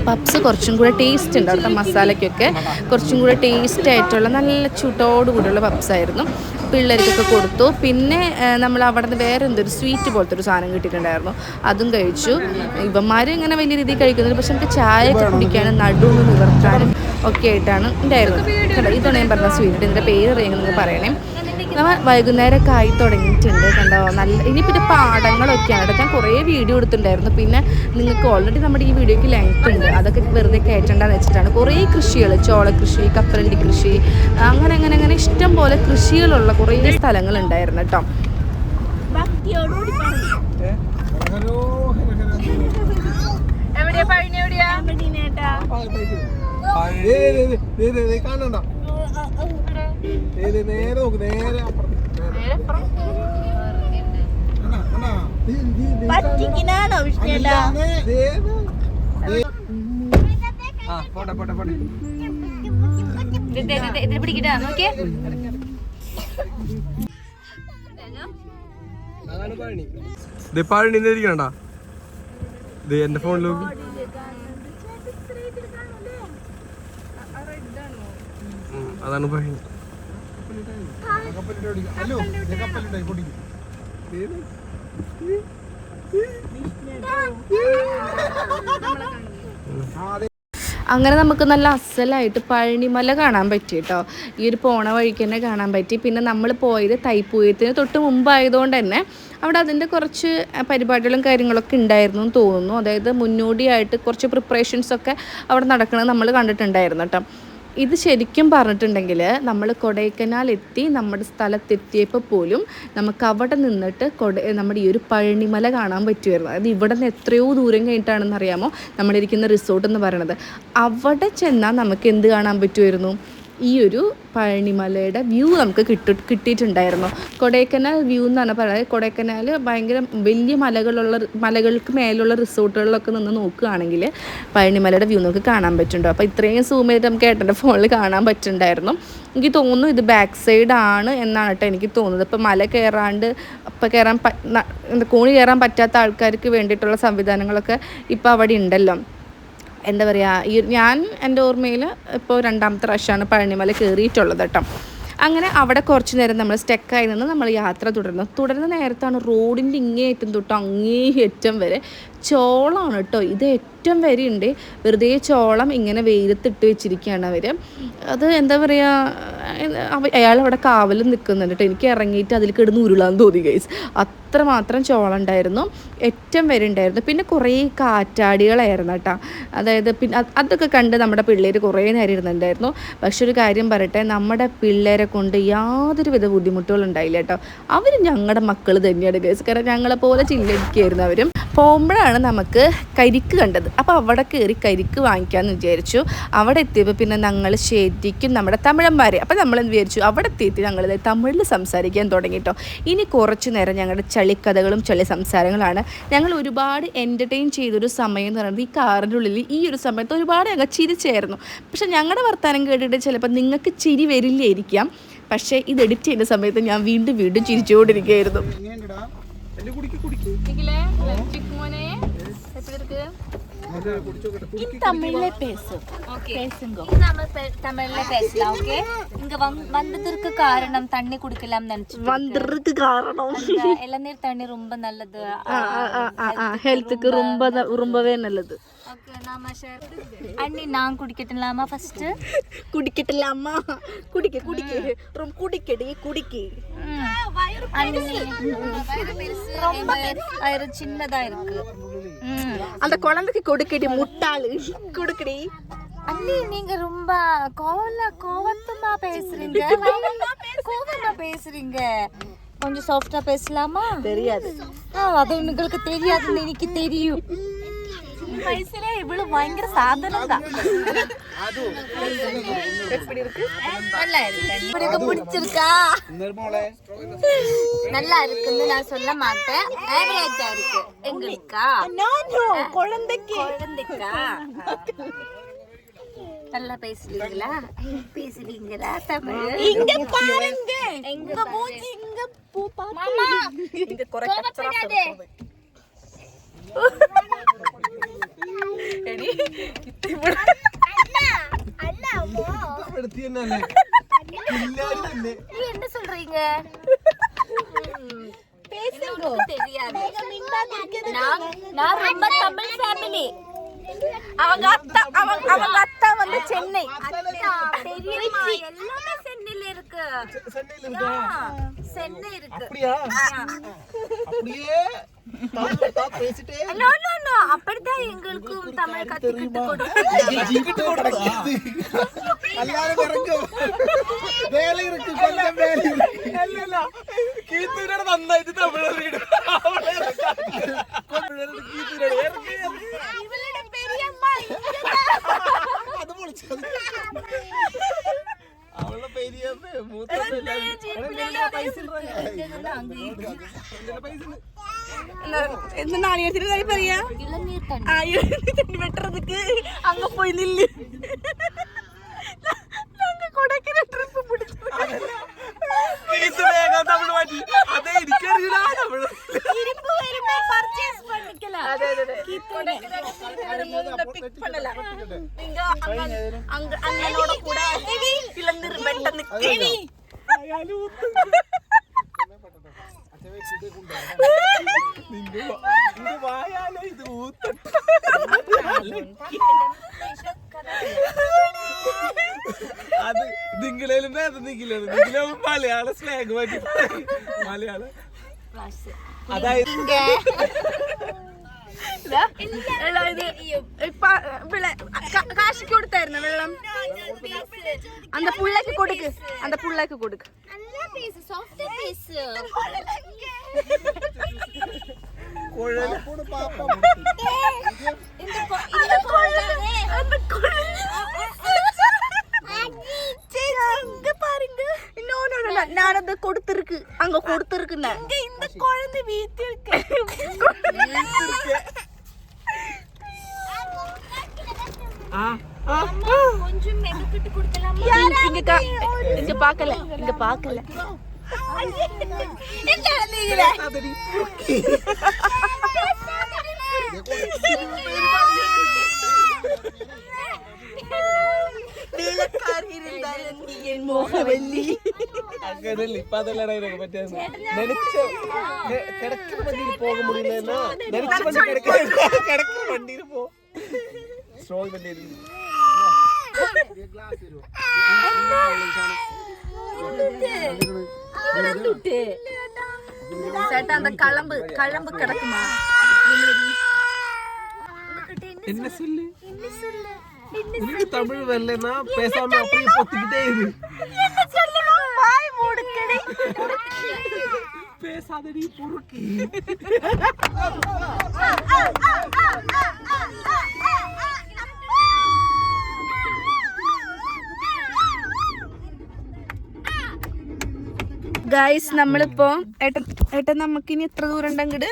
പപ്സ് കുറച്ചും കൂടെ ടേസ്റ്റ് ഉണ്ട്, അവിടുത്തെ മസാലയ്ക്കൊക്കെ കുറച്ചും കൂടെ ടേസ്റ്റ് ആയിട്ടുള്ള നല്ല ചൂട്ടോട് കൂടിയുള്ള പപ്സായിരുന്നു. പിള്ളേർക്കൊക്കെ കൊടുത്തു. പിന്നെ നമ്മൾ അവിടെ നിന്ന് വേറെ എന്തൊരു സ്വീറ്റ് പോലത്തെ ഒരു സാധനം കിട്ടിയിട്ടുണ്ടായിരുന്നു, അതും കഴിച്ചു. ഇവന്മാർ ഇങ്ങനെ വലിയ രീതിയിൽ കഴിക്കുന്നില്ല, പക്ഷെ നമുക്ക് ചായ ഒക്കെ കുടിക്കാനും നടുവൊന്ന് നിവർത്താനും ഒക്കെ ആയിട്ടാണ് ഉണ്ടായിരുന്നത്. കണ്ടോ, ഇതാണ് ഞാൻ പറഞ്ഞ സ്വീറ്റ്, ഇതിൻ്റെ പേര് അറിയുമെന്ന് പറയണേ. നമ്മൾ വൈകുന്നേരമൊക്കെ ആയി തുടങ്ങിയിട്ടുണ്ട് കണ്ടോ. നല്ല ഇനി പിന്നെ പാടങ്ങളൊക്കെയാണ് കേട്ടോ. ഞാൻ കുറേ വീഡിയോ എടുത്തിട്ടുണ്ടായിരുന്നു. പിന്നെ നിങ്ങൾക്ക് ഓൾറെഡി നമ്മുടെ ഈ വീഡിയോയ്ക്ക് ലെങ്ത് ഉണ്ട്, അതൊക്കെ വെറുതെ കയറ്റണ്ടെന്ന് വെച്ചിട്ടാണ്. കുറേ കൃഷികൾ, ചോളകൃഷി, കപ്പലണ്ടി കൃഷി, അങ്ങനെ ഇഷ്ടം പോലെ കൃഷികളുള്ള കുറേ സ്ഥലങ്ങളുണ്ടായിരുന്നു കേട്ടോ. നേരെ നോക്ക്, നേരെ പോട്ടെ പോട്ടെ പോട്ടെ. ഇതിൽ പിടിക്കട്ടാ നോക്കിയേ. അതാണ് പഴനി. ഇത് പഴനി ഇരിക്കണ ഇത് എന്റെ ഫോണിൽ നോക്കി. അതാണ് പഴനി. അങ്ങനെ നമുക്ക് നല്ല അസലായിട്ട് പഴനിമല കാണാൻ പറ്റി കേട്ടോ. ഈ ഒരു പോണ വഴിക്ക് തന്നെ കാണാൻ പറ്റി. പിന്നെ നമ്മൾ പോയത് തൈപ്പൂയത്തിന് തൊട്ട് മുമ്പായതുകൊണ്ട് തന്നെ അവിടെ അതിൻ്റെ കുറച്ച് പരിപാടികളും കാര്യങ്ങളൊക്കെ ഉണ്ടായിരുന്നു എന്ന് തോന്നുന്നു. അതായത് മുന്നോടിയായിട്ട് കുറച്ച് പ്രിപ്പറേഷൻസൊക്കെ അവിടെ നടക്കുന്നത് നമ്മൾ കണ്ടിട്ടുണ്ടായിരുന്നു കേട്ടോ. ഇത് ശരിക്കും പറഞ്ഞിട്ടുണ്ടെങ്കിൽ നമ്മൾ കൊടൈക്കനാൽ എത്തി നമ്മുടെ സ്ഥലത്തെത്തിയപ്പോൾ പോലും നമുക്ക് അവിടെ നിന്നിട്ട് നമ്മുടെ ഈ ഒരു പഴനിമല കാണാൻ പറ്റുമായിരുന്നു. അതായത് ഇവിടെ നിന്ന് എത്രയോ ദൂരം കഴിഞ്ഞിട്ടാണെന്ന് അറിയാമോ നമ്മളിരിക്കുന്ന റിസോർട്ട് എന്ന് പറയുന്നത്. അവിടെ ചെന്നാൽ നമുക്ക് എന്ത് കാണാൻ പറ്റുമായിരുന്നു? ഈ ഒരു പഴനിമലയുടെ വ്യൂ നമുക്ക് കിട്ടിയിട്ടുണ്ടായിരുന്നു. കൊടൈക്കനാൽ വ്യൂ എന്നാണ് പറയുന്നത്. കൊടൈക്കനാൽ ഭയങ്കര വലിയ മലകൾക്ക് മേലുള്ള റിസോർട്ടുകളിലൊക്കെ നിന്ന് നോക്കുകയാണെങ്കിൽ പഴനിമലയുടെ വ്യൂ നമുക്ക് കാണാൻ പറ്റുന്നുണ്ടോ. അപ്പോൾ ഇത്രയും സൂം ചെയ്ത് നമുക്ക് ഏട്ടൻ്റെ ഫോണിൽ കാണാൻ പറ്റുന്നുണ്ടായിരുന്നു. എനിക്ക് തോന്നുന്നു ഇത് ബാക്ക് സൈഡാണ് എന്നാണ് കേട്ടോ എനിക്ക് തോന്നുന്നത്. ഇപ്പോൾ മല കയറാണ്ട് കോണി കയറാൻ പറ്റാത്ത ആൾക്കാർക്ക് വേണ്ടിയിട്ടുള്ള സംവിധാനങ്ങളൊക്കെ ഇപ്പോൾ അവിടെ ഉണ്ടല്ലോ. എന്താ പറയുക, ഞാൻ എൻ്റെ ഓർമ്മയിൽ ഇപ്പോൾ 2ാമത്തെ പ്രാവശ്യമാണ് പഴനിമല കയറിയിട്ടുള്ളത് കേട്ടോ. അങ്ങനെ അവിടെ കുറച്ച് നേരം നമ്മൾ സ്റ്റക്കായി നിന്ന് നമ്മൾ യാത്ര തുടർന്ന നേരത്താണ് റോഡിൻ്റെ ഇങ്ങേയറ്റം തൊട്ട് അങ്ങേയറ്റം വരെ ചോളമാണ് കേട്ടോ. ഇത് ഏറ്റവും വരെയുണ്ട്, വെറുതെ ചോളം ഇങ്ങനെ വെയിലത്തിട്ട് വെച്ചിരിക്കുകയാണ് അവർ. അത് എന്താ പറയുക, അയാൾ അവിടെ കാവലും നിൽക്കുന്നുണ്ട് കേട്ടോ. എനിക്ക് ഇറങ്ങിയിട്ട് അതിൽ കിടന്ന് ഉരുളാൻ തോന്നി ഗൈസ്, അത്രമാത്രം ചോളം ഉണ്ടായിരുന്നു, ഏറ്റവും വരെ ഉണ്ടായിരുന്നു. പിന്നെ കുറേ കാറ്റാടികളായിരുന്നു കേട്ടോ. അതായത് പിന്നെ അതൊക്കെ കണ്ട് നമ്മുടെ പിള്ളേർ കുറേ നേരം ഇരുന്നുണ്ടായിരുന്നു. പക്ഷെ ഒരു കാര്യം പറയട്ടെ, നമ്മുടെ പിള്ളേരെ കൊണ്ട് യാതൊരുവിധ ബുദ്ധിമുട്ടുകളും ഉണ്ടായില്ല കേട്ടോ. അവർ ഞങ്ങളുടെ മക്കൾ തന്നെയാണ് ഗൈസ്. കാരണം ഞങ്ങളെ പോലെ ചില്ലടിക്കായിരുന്നു അവരും. പോകുമ്പോഴാണ് നമുക്ക് കരിക്ക് കണ്ടത്. അപ്പോൾ അവിടെ കയറി കരിക്ക് വാങ്ങിക്കാമെന്ന് വിചാരിച്ചു. അവിടെ എത്തിയപ്പോൾ പിന്നെ ഞങ്ങൾ ശരിക്കും നമ്മുടെ തമിഴന്മാർ, അപ്പോൾ നമ്മളെന്ത് വിചാരിച്ചു, അവിടെ എത്തിയിട്ട് ഞങ്ങൾ തമിഴിൽ സംസാരിക്കാൻ തുടങ്ങി കേട്ടോ. ഇനി കുറച്ച് നേരം ഞങ്ങളുടെ ചളിക്കഥകളും ചളി സംസാരങ്ങളാണ്. ഞങ്ങൾ ഒരുപാട് എൻ്റർടൈൻ ചെയ്തൊരു സമയം എന്ന് പറയുന്നത് ഈ കാറിൻ്റെ ഉള്ളിൽ ഈ ഒരു സമയത്ത് ഒരുപാട് ഞങ്ങൾ ചിരിച്ചായിരുന്നു. പക്ഷെ ഞങ്ങളുടെ വർത്തമാനം കേട്ടിട്ട് ചിലപ്പോൾ നിങ്ങൾക്ക് ചിരി വരില്ലായിരിക്കാം, പക്ഷേ ഇത് എഡിറ്റ് ചെയ്യുന്ന സമയത്ത് ഞാൻ വീണ്ടും ചിരിച്ചുകൊണ്ടിരിക്കുകയായിരുന്നു. தமிழ்ல பேசலாம். ஓகே, இங்க வந்ததற்கு காரணம் தண்ணி குடிக்கலாம் நினைச்சு காரணம் இளநீர் தண்ணி ரொம்ப நல்லது, ஹெல்த்துக்கு ரொம்பவே நல்லது. ஓகே, நாம அண்ணி நான் குடிக்கட்டலாமா? ஃபர்ஸ்ட் குடிக்கட்டலாமா? குடிக்கடி ரொம்ப வயிறு சின்னதா இருக்கு. அந்த குழந்தைக்கு கொடுக்கடி, முட்டாளு கொடுக்கடி. அண்ணி நீங்க ரொம்ப கோவத்தமா பேசுறீங்க, கோவமா பேசுறீங்க. கொஞ்சம் சாஃப்டா பேசலாமா? தெரியாது. அது உங்களுக்கு தெரியாதுன்னு எனக்கு தெரியும். வயசுல இவ்வளவு பயங்கர சாதனம் தான். எப்படி இருக்கு? நல்லா இருக்கு. உங்களுக்கு பிடிச்சிருக்கா? நல்லா இருக்குன்னு நான் சொல்ல மாட்டேன். ஆவரேஜா இருக்கு. எங்களுக்கா? குழந்தைக்கா? நல்லா பேசுறீங்களா? தமிழ்? இங்க பாருங்க. எங்க மூஞ்சி இங்க பூ பாத்து. மாமா இங்க கோவப்படாதே. എടി என்ன சொல்றீங்க? தெரியாது. நான் ரொம்ப தமிழ் ஃபேமிலி. அவங்க அத்தா வந்து சென்னை. தெரியுமா? எல்லாமே சென்னையில இருக்கு. சென்னை இருக்கு. நோ நோ நோ, அப்படிதான் எங்களுக்கும் தமிழ் கத்துக்கிட்டு നന്നായിട്ട് തമിഴ് അവളുടെ പെരിയമ്മ മൂത്ത என்ன நாணயത്തിന് കാര്യം പറയാ? இளநீர் தண்ணி. தண்ணி வெட்டுறதுக்கு அங்க போய் நில்லு. நாங்க கொடைக்கிற ட்ரிப் பிடிச்சு തമിഴ് മാറ്റി. അതെ എനിക്കറിയില്ല തമിഴ്. இருப்பு வருமா பர்ச்சேஸ் பண்ணிக்கலாம். അതെ പിക്ക് பண்ணலாம். நீங்க அங்க அண்ணனோட கூட இளநீர் வெட்ட நிக்கேவி. അത് നിങ്ങളേലും നിങ്ങളെ മലയാള സ്ലാങ് മാറ്റി മലയാളം അതായത് காசுக்கு கொடுத்தாருன வெள்ளம் அந்த புள்ளைக்கு கொடுக்கு, அந்த புள்ளைக்கு கொடுக்கு. நல்லா பேசு, சாஃப்ட்டா பேசு. இந்த கொள்ளனே அந்த பாருங்க. நானது கொடுத்திருக்கு, அங்க கொடுத்திருக்குன்னு. இந்த குழந்தை வீட்டு இருக்கு. கொஞ்சம் மெதுக்கிட்டு கொடுக்கலாமா? இங்க பாக்கல, இங்க பாக்கல. അങ്ങനല്ല ഇപ്പൊ അതെല്ലാം പറ്റാ കിടക്കുന്ന വണ്ടിയിൽ പോകാൻ മുടിയില്ല കിടക്കുന്ന വണ്ടിയിൽ പോ സ്ട്രോങ് വണ്ടിയിൽ ചേട്ടാ அந்த களம்பு கிடக்குமா? என்ன சொல்லு உனக்கு தமிழ் வரலன்னா பேசாம அப்படியே பொத்திக்கிட்டே இரு. என்ன சொல்லணும்? வாய் மூடுக்கடி. பேசாதடி பொறுக்கி. ഗൈസ് നമ്മളിപ്പോ ഏട്ടൻ നമുക്കിനി എത്ര ദൂരം ഉണ്ട് അങ്ങട്?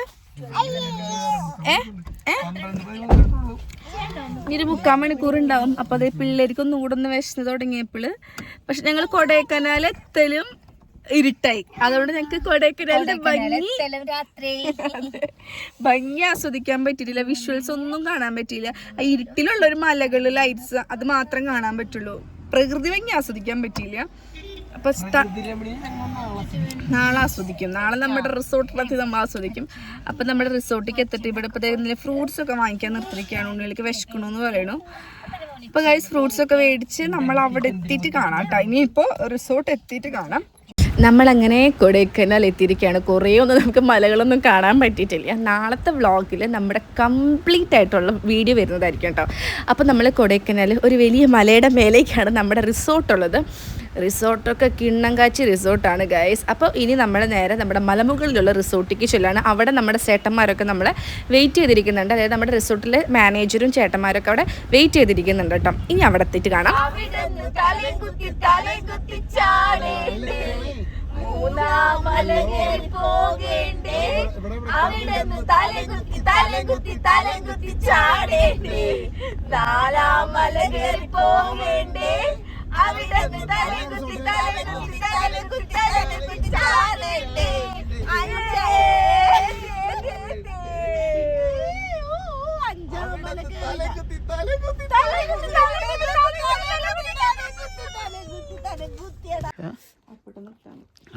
ഒരു 3/4 മണിക്കൂർ ഉണ്ടാവും. അപ്പൊ അതേ പിള്ളേർക്ക് ഒന്നുകൂടെ ഒന്ന് വിശന്ന് തുടങ്ങിയപ്പോള്. പക്ഷെ ഞങ്ങൾ കൊടൈക്കനാൽ എത്തലും ഇരുട്ടായി. അതുകൊണ്ട് ഞങ്ങക്ക് കൊടൈക്കനാലിന്റെ ഭംഗി ആസ്വദിക്കാൻ പറ്റിയില്ല. വിഷ്വൽസ് ഒന്നും കാണാൻ പറ്റിയില്ല. ഇരുട്ടിലുള്ള ഒരു മലകള്, ലൈറ്റ്സ്, അത് മാത്രം കാണാൻ പറ്റുള്ളൂ. പ്രകൃതി ഭംഗി ആസ്വദിക്കാൻ പറ്റിയില്ല. അപ്പൊ നാളെ ആസ്വദിക്കും. നാളെ നമ്മുടെ റിസോർട്ടിലെത്തി നമ്മൾ ആസ്വദിക്കും. അപ്പം നമ്മുടെ റിസോർട്ടിലേക്ക് എത്തിയിട്ട് ഇവിടെ ഇപ്പോൾ ഫ്രൂട്ട്സ് ഒക്കെ വാങ്ങിക്കാൻ നിർത്തിയിരിക്കുകയാണ്. ഉണ്ണികൾക്ക് വിശക്കണമെന്ന് പറയണു. അപ്പോൾ ഗൈസ് ഫ്രൂട്ട്സ് ഒക്കെ മേടിച്ച് നമ്മൾ അവിടെ എത്തിയിട്ട് കാണാം കേട്ടോ. ഇനിയിപ്പോൾ റിസോർട്ട് എത്തിയിട്ട് കാണാം. നമ്മളങ്ങനെ കൊടൈക്കനാൽ എത്തിയിരിക്കുകയാണ്. കുറേ ഒന്നും നമുക്ക് മലകളൊന്നും കാണാൻ പറ്റിയിട്ടില്ല. നാളത്തെ വ്ളോഗിൽ നമ്മുടെ കംപ്ലീറ്റ് ആയിട്ടുള്ള വീഡിയോ വരുന്നതായിരിക്കും കേട്ടോ. അപ്പോൾ നമ്മൾ കൊടൈക്കനാൽ ഒരു വലിയ മലയുടെ മേലേക്കാണ് നമ്മുടെ റിസോർട്ടുള്ളത്. റിസോർട്ടൊക്കെ കിണ്ണങ്കാച്ചി റിസോർട്ടാണ് ഗൈസ്. അപ്പോൾ ഇനി നമ്മൾ നേരെ നമ്മുടെ മലമുകളിലുള്ള റിസോർട്ടിലേക്ക് ചെല്ലാണ്. അവിടെ നമ്മുടെ ചേട്ടന്മാരൊക്കെ നമ്മളെ വെയിറ്റ് ചെയ്തിരിക്കുന്നുണ്ട്. അതായത് നമ്മുടെ റിസോർട്ടിലെ മാനേജറും ചേട്ടന്മാരൊക്കെ അവിടെ വെയിറ്റ് ചെയ്തിരിക്കുന്നുണ്ട് കേട്ടോ. ഇനി അവിടെ എത്തിയിട്ട് കാണാം.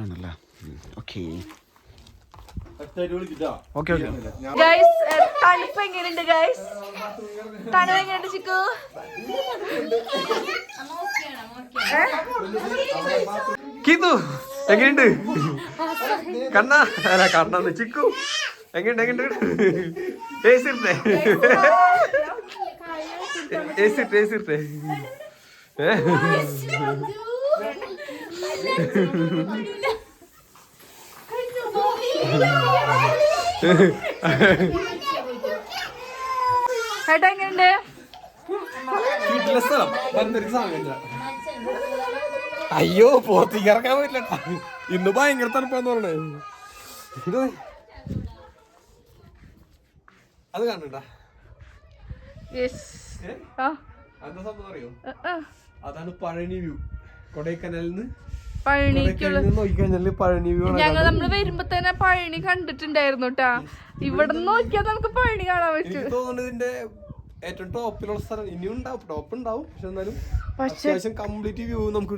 ആണല്ലേ? ഓക്കെ ഗൈസ് തണുപ്പ് എങ്ങനെയുണ്ട് ഗൈസ്? തണുപ്പ് എങ്ങനെയുണ്ട് ചിക്കു? കീതു എങ്ങനെയുണ്ട്? കണ്ണ അല്ല കണ്ണന്ന് ചിക്കു എങ്ങനെയുണ്ട്? ഏസിട്ടെ ചേട്ടാ എങ്ങനെയുണ്ട്? അയ്യോ പുറത്തേക്ക് ഇറക്കാൻ പറ്റില്ല. ഇന്ന് ഭയങ്കര തണുപ്പാന്ന് പറഞ്ഞേ. അത് കാണണ്ട. എന്താ സംഭവം അറിയോ? അതാണ് പഴനി വ്യൂ. കൊടൈക്കനാലിന്ന് പഴനി വ്യൂ. ഞങ്ങൾ നമ്മള് വരുമ്പോ തന്നെ പഴനി കണ്ടിട്ടുണ്ടായിരുന്നു കേട്ടാ. ഇവിടെ നോക്കിയാൽ നമുക്ക് പഴനി കാണാൻ പറ്റും. എനിക്ക് തോന്നുന്നുണ്ട് ഇതിന്റെ ഏറ്റവും ടോപ്പിലുള്ള സ്ഥലം ഇനിയും ഉണ്ടാവും. ടോപ്പ് ഉണ്ടാവും, പക്ഷെ എന്നാലും അത്യാവശ്യം കംപ്ലീറ്റ് വ്യൂ നമുക്ക്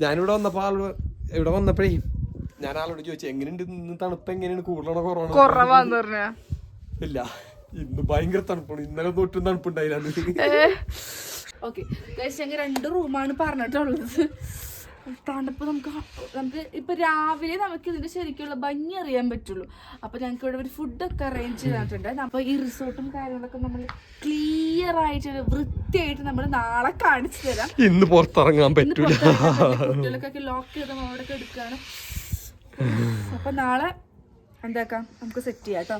ഞാനിവിടെ വന്നപ്പോ ഇവിടെ വന്നപ്പോഴേ ഞാൻ ആളോട് ചോദിച്ചു എങ്ങനെയുണ്ട് ഇന്ന് തണുപ്പ്, എങ്ങനെയാണ് കൂടുതലാണോ കുറവാന്ന് പറഞ്ഞ. ഇല്ല, ഇന്ന് ഭയങ്കര തണുപ്പാണ്. ഇന്നലെ തൊട്ടും തണുപ്പുണ്ടായില്ല. ഓക്കെ ഞങ്ങൾ 2 റൂമാണ് പറഞ്ഞിട്ടുള്ളത്. തണുപ്പ് നമുക്ക് ഇപ്പൊ രാവിലെ നമുക്ക് ഇതിന്റെ ശരിക്കുള്ള ഭംഗി അറിയാൻ പറ്റുള്ളൂ. അപ്പൊ ഞങ്ങൾക്ക് ഇവിടെ ഒരു ഫുഡൊക്കെ അറേഞ്ച് ചെയ്തിട്ടുണ്ട്. അപ്പൊ ഈ റിസോർട്ടും കാര്യങ്ങളൊക്കെ നമ്മൾ ക്ലിയർ ആയിട്ട് വൃത്തിയായിട്ട് നമ്മൾ നാളെ കാണിച്ചു തരാം. ഇന്ന് പുറത്തിറങ്ങാൻ പറ്റൂല, കുട്ടികൾക്കൊക്കെ ലോക്ക് ചെയ്ത് അവിടെ എടുക്കുകയാണ്. അപ്പൊ നാളെ എന്താക്കാം നമുക്ക് സെറ്റ് ചെയ്യാം കേട്ടോ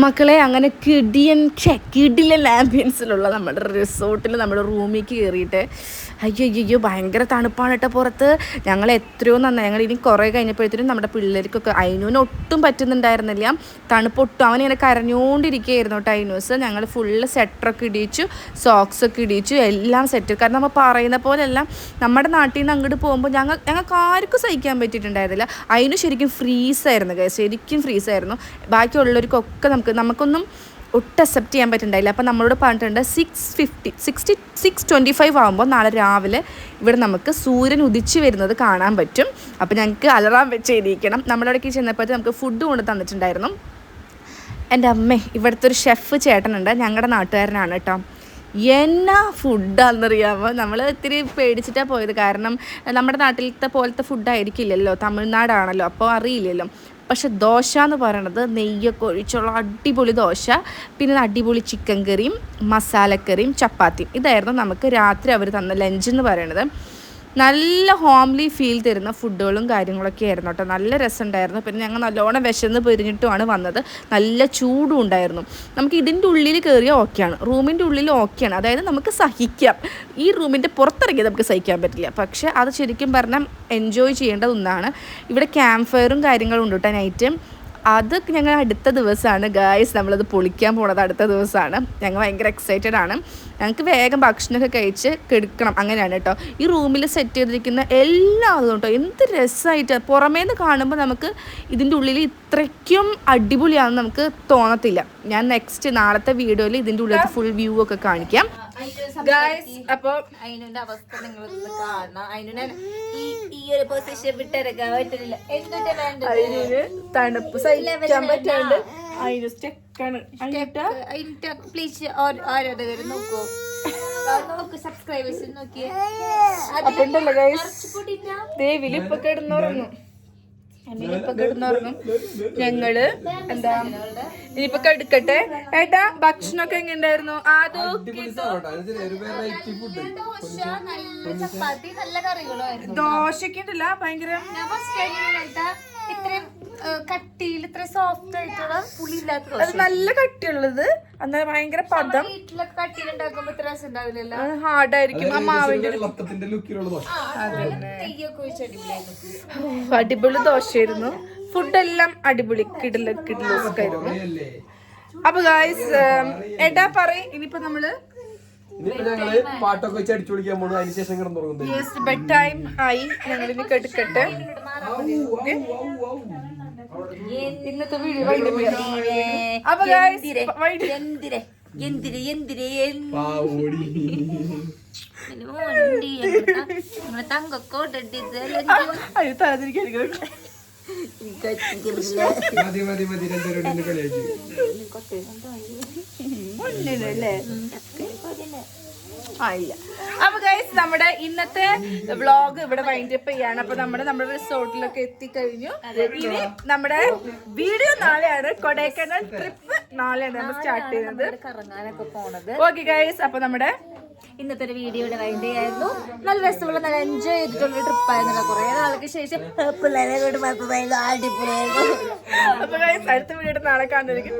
മക്കളെ. അങ്ങനെ കിടിലൻ ആംബിയൻസിലുള്ള നമ്മുടെ റിസോർട്ടിൽ നമ്മുടെ റൂമിലേക്ക് കയറിയിട്ട് അയ്യോ ഭയങ്കര തണുപ്പാണ് കേട്ടോ പുറത്ത്. ഞങ്ങൾ എത്രയോ നന്നായി. ഞങ്ങൾ ഇനി കുറേ കഴിഞ്ഞപ്പോഴത്തേനും നമ്മുടെ പിള്ളേർക്കൊക്കെ അയിനൂന് ഒട്ടും പറ്റുന്നുണ്ടായിരുന്നില്ല. തണുപ്പൊട്ടും അവനിങ്ങനെ കരഞ്ഞുകൊണ്ടിരിക്കുകയായിരുന്നു കേട്ടോ അയിനൂസ്. ഞങ്ങൾ ഫുള്ള് സ്വെറ്ററൊക്കെ ഇടിച്ചു, സോക്സൊക്കെ ഇടിച്ചു, എല്ലാം സെറ്റ്. കാരണം നമ്മൾ പറയുന്ന പോലെല്ലാം നമ്മുടെ നാട്ടിൽ നിന്ന് അങ്ങോട്ട് പോകുമ്പോൾ ഞങ്ങൾക്ക് ആർക്കും സഹിക്കാൻ പറ്റിയിട്ടുണ്ടായിരുന്നില്ല. അയിനു ശരിക്കും ഫ്രീസായിരുന്നു ഗൈസ്, ശരിക്കും ഫ്രീസായിരുന്നു. ബാക്കിയുള്ളവർക്കൊക്കെ നമുക്കൊന്നും ഒട്ടും അക്സെപ്റ്റ് ചെയ്യാൻ പറ്റുന്നുണ്ടായില്ല. അപ്പോൾ നമ്മളോട് പറഞ്ഞിട്ടുണ്ട് 6:25 ആകുമ്പോൾ നാളെ രാവിലെ ഇവിടെ നമുക്ക് സൂര്യൻ ഉദിച്ച് വരുന്നത് കാണാൻ പറ്റും. അപ്പോൾ ഞങ്ങൾക്ക് അലറാം വെച്ച് ഇരിക്കണം. നമ്മളവിടേക്ക് ചെന്നപ്പോഴത്തെ നമുക്ക് ഫുഡ് കൊണ്ട് തന്നിട്ടുണ്ടായിരുന്നു. എൻ്റെ അമ്മേ, ഇവിടുത്തെ ഒരു ഷെഫ് ചേട്ടനുണ്ട്, ഞങ്ങളുടെ നാട്ടുകാരനാണ് കേട്ടോ. എന്നാ ഫുഡാണെന്നറിയാമോ? നമ്മൾ ഇത്തിരി പേടിച്ചിട്ടാണ് പോയത്. കാരണം നമ്മുടെ നാട്ടിലത്തെ പോലത്തെ ഫുഡായിരിക്കില്ലല്ലോ, തമിഴ്നാടാണല്ലോ, അപ്പോൾ അറിയില്ലല്ലോ. പക്ഷെ ദോശ എന്ന് പറയണത് നെയ്യൊക്കെ ഒഴിച്ചുള്ള അടിപൊളി ദോശ, പിന്നെ അടിപൊളി ചിക്കൻ കറിയും മസാലക്കറിയും ചപ്പാത്തിയും. ഇതായിരുന്നു നമുക്ക് രാത്രി അവർ തന്ന ലഞ്ച് എന്ന് പറയണത്. നല്ല ഹോംലി ഫീൽ തരുന്ന ഫുഡുകളും കാര്യങ്ങളൊക്കെ ആയിരുന്നു കേട്ടോ. നല്ല രസമുണ്ടായിരുന്നു. പിന്നെ ഞങ്ങൾ നല്ലോണം വിശന്ന് പൊരിഞ്ഞിട്ടുമാണ് വന്നത്. നല്ല ചൂടും ഉണ്ടായിരുന്നു. നമുക്ക് ഇതിൻ്റെ ഉള്ളിൽ കയറിയാൽ ഓക്കെയാണ്, റൂമിൻ്റെ ഉള്ളിൽ ഓക്കെയാണ്. അതായത് നമുക്ക് സഹിക്കാം. ഈ റൂമിൻ്റെ പുറത്തിറങ്ങിയത് നമുക്ക് സഹിക്കാൻ പറ്റില്ല. പക്ഷേ അത് ശരിക്കും പറഞ്ഞാൽ എൻജോയ് ചെയ്യേണ്ട ഒന്നാണ്. ഇവിടെ ക്യാമ്പ് ഫയറും കാര്യങ്ങളും ഉണ്ട് കേട്ടോ നൈറ്റ്. അത് ഞങ്ങൾ അടുത്ത ദിവസമാണ് ഗായ്സ് നമ്മളത് പൊളിക്കാൻ പോണത്. അടുത്ത ദിവസമാണ്. ഞങ്ങൾ ഭയങ്കര എക്സൈറ്റഡ് ആണ്. ഞങ്ങൾക്ക് വേഗം ഭക്ഷണമൊക്കെ കഴിച്ച് കിടക്കണം, അങ്ങനെയാണ് കേട്ടോ. ഈ റൂമിൽ സെറ്റ് ചെയ്തിരിക്കുന്ന എല്ലാതും കേട്ടോ എന്ത് രസമായിട്ട്. പുറമേ നിന്ന് കാണുമ്പോൾ നമുക്ക് ഇതിൻ്റെ ഉള്ളിൽ ഇത്രയ്ക്കും അടിപൊളിയാണെന്ന് നമുക്ക് തോന്നത്തില്ല. ഞാൻ നെക്സ്റ്റ് നാളത്തെ വീഡിയോയിൽ ഇതിൻ്റെ ഉള്ളിലത്തെ ഫുൾ വ്യൂ ഒക്കെ കാണിക്കാം ഗായ്സ്. അപ്പോൾ അതിന്റെ അവസ്ഥ നിങ്ങൾ കാണണം. അതിനെ ഈ ഒരു പൊസിഷൻ വിട്ടിറക്കാൻ പറ്റില്ല. എന്നിട്ട് വേണ്ടത് തണുപ്പ് സഹിക്കാൻ പറ്റാണ്ട് അതിന് സ്റ്റെക്കാണ്. പ്ലീസ് ആരാധകർ നോക്കൂ. നോക്ക് സബ്സ്ക്രൈബേഴ്സ് നോക്കിയേ. അപ്പൊ ഉണ്ടല്ലോ ഗൈസ്, കുറച്ച് കൂട്ടിട്ടാ. ദേവിലിപ്പൊ കിടന്നുറങ്ങും, അനിലിപ്പൊ കിടന്നുറങ്ങും. ഞങ്ങള് എന്താ ഇനിയിപ്പൊ കെടുക്കട്ടെ. ഏട്ടാ ഭക്ഷണമൊക്കെ എങ്ങനെയുണ്ടായിരുന്നു? ദോശ, നല്ല ചപ്പാത്തി, നല്ല കറികളുമായിരുന്നു. ദോശക്ക് ഉണ്ടല്ല ഭയങ്കര ഞാൻ ഫസ്റ്റ് ടൈം ഇത്രയും കട്ടിയിൽ ഇത്ര സോഫ്റ്റ് ആയിട്ടുള്ള പുളി ഇല്ലാത്ത അത് ദോശ. നല്ല കട്ടിയുള്ളത്, എന്നാൽ ഭയങ്കര പദം. വീട്ടിലൊക്കെ കട്ടിയിലുണ്ടാക്കുമ്പോ ഇത്ര രസം ഉണ്ടാവില്ലല്ലോ. ഹാർഡായിരിക്കും ആ മാവിന്റെ. വെള്ളത്തിന്റെ ലുക്കിലുള്ള ദോശ. നെയ്യൊക്കെ ഒഴിച്ചടിപൊളിയായിരുന്നു. അടിപൊളി ദോശയായിരുന്നു. ഫുഡെല്ലാം അടിപൊളി കിടലൊക്കെയായിരുന്നു. അപ്പൊ ഗായ്സ് ഏട്ടാ പറയും ഇനിയിപ്പോ നമ്മള് ഇനിയിപ്പോ ഞങ്ങള് പാട്ടൊക്കെ വെച്ച് അടിച്ചു വിളിക്കാൻ പോണു. അതിനുശേഷം കിടന്നുറങ്ങുന്നത്. ബെഡ് ടൈം ആയി, ഞങ്ങൾ ഇനി കെടുക്കട്ടെ. ഇന്നത്തെ വീഡിയോ അപ്പൊ ഗായ്സ് അത് തലതിരിക്കായിരിക്കും. മതി രണ്ടുപേരോട് കളിയാക്കി. അല്ലേ ആയില്ല. അപ്പൊ ഗൈസ് നമ്മുടെ ഇന്നത്തെ വ്ളോഗ് ഇവിടെ വൈൻഡ് അപ്പ് ചെയ്യാണ്. അപ്പൊ നമ്മുടെ റിസോർട്ടിലൊക്കെ എത്തിക്കഴിഞ്ഞു. ഇനി നമ്മുടെ വീഡിയോ നാളെയാണ്. കൊടൈക്കനാൽ ട്രിപ്പ് നാളെയാണ് നമ്മൾ സ്റ്റാർട്ട് ചെയ്യുന്നത്. കറങ്ങാനൊക്കെ പോണത്. ഓക്കെ ഗൈസ്, അപ്പൊ നമ്മുടെ ഇന്നത്തെ ഒരു വീഡിയോയുടെ വൈൻഡ് ആയിരുന്നു. നല്ല രസമുള്ള നല്ല എൻജോയ് ചെയ്തിട്ടുള്ള ട്രിപ്പ് ആയിരുന്നല്ലോ. കുറെ നാൾക്ക് ശേഷം പിള്ളേരെ കൊണ്ട് അടിപൊളിയായിരുന്നു. അപ്പൊ ഗൈസ് അടുത്ത വീഡിയോ നാളെ കാണുന്നതായിരിക്കും.